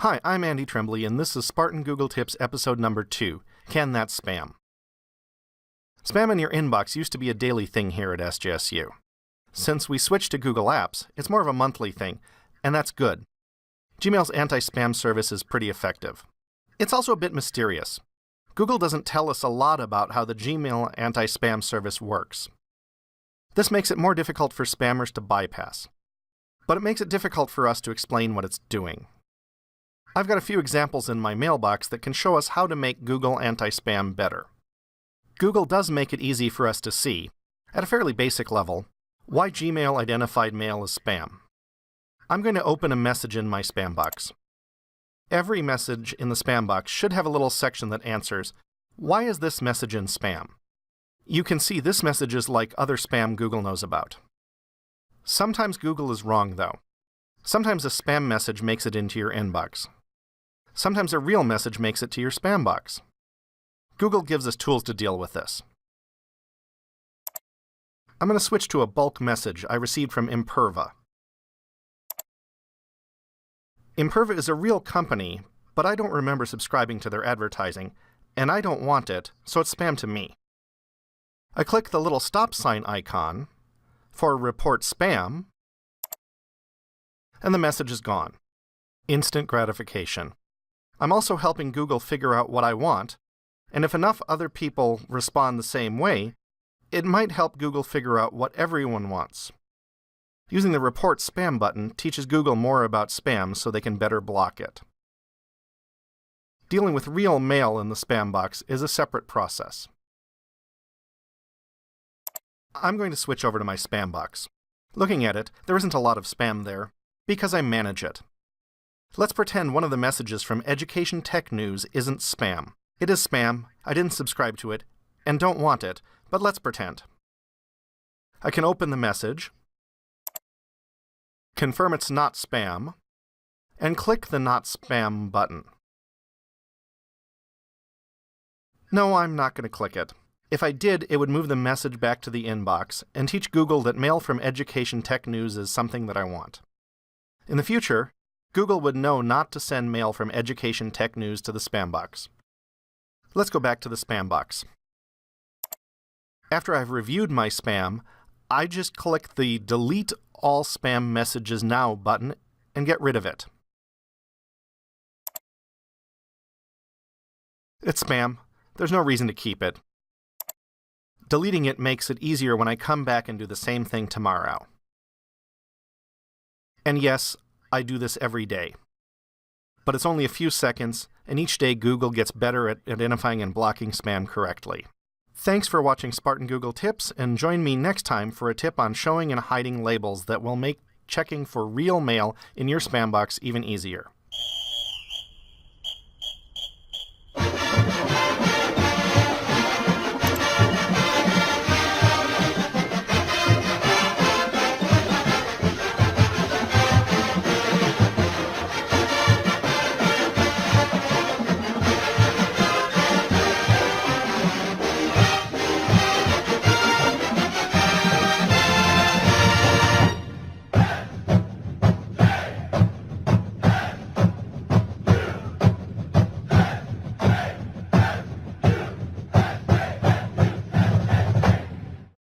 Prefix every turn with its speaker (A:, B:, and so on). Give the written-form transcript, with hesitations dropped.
A: Hi, I'm Andy Trembley, and this is Spartan Google Tips episode number 2, Can That Spam? Spam in your inbox used to be a daily thing here at SJSU. Since we switched to Google Apps, it's more of a monthly thing, and that's good. Gmail's anti-spam service is pretty effective. It's also a bit mysterious. Google doesn't tell us a lot about how the Gmail anti-spam service works. This makes it more difficult for spammers to bypass. But it makes it difficult for us to explain what it's doing. I've got a few examples in my mailbox that can show us how to make Google anti-spam better. Google does make it easy for us to see, at a fairly basic level, why Gmail identified mail as spam. I'm going to open a message in my spam box. Every message in the spam box should have a little section that answers, why is this message in spam? You can see this message is like other spam Google knows about. Sometimes Google is wrong, though. Sometimes a spam message makes it into your inbox. Sometimes a real message makes it to your spam box. Google gives us tools to deal with this. I'm going to switch to a bulk message I received from Imperva. Imperva is a real company, but I don't remember subscribing to their advertising, and I don't want it, so it's spam to me. I click the little stop sign icon for Report Spam, and the message is gone. Instant gratification. I'm also helping Google figure out what I want, and if enough other people respond the same way, it might help Google figure out what everyone wants. Using the Report Spam button teaches Google more about spam so they can better block it. Dealing with real mail in the spam box is a separate process. I'm going to switch over to my spam box. Looking at it, there isn't a lot of spam there, because I manage it. Let's pretend one of the messages from Education Tech News isn't spam. It is spam, I didn't subscribe to it, and don't want it, but let's pretend. I can open the message, confirm it's not spam, and click the Not Spam button. No, I'm not going to click it. If I did, it would move the message back to the inbox and teach Google that mail from Education Tech News is something that I want. In the future, Google would know not to send mail from Education Tech News to the spam box. Let's go back to the spam box. After I've reviewed my spam, I just click the Delete All Spam Messages Now button and get rid of it. It's spam. There's no reason to keep it. Deleting it makes it easier when I come back and do the same thing tomorrow. And yes, I do this every day. But it's only a few seconds, and each day Google gets better at identifying and blocking spam correctly. Thanks for watching Spartan Google Tips, and join me next time for a tip on showing and hiding labels that will make checking for real mail in your spam box even easier.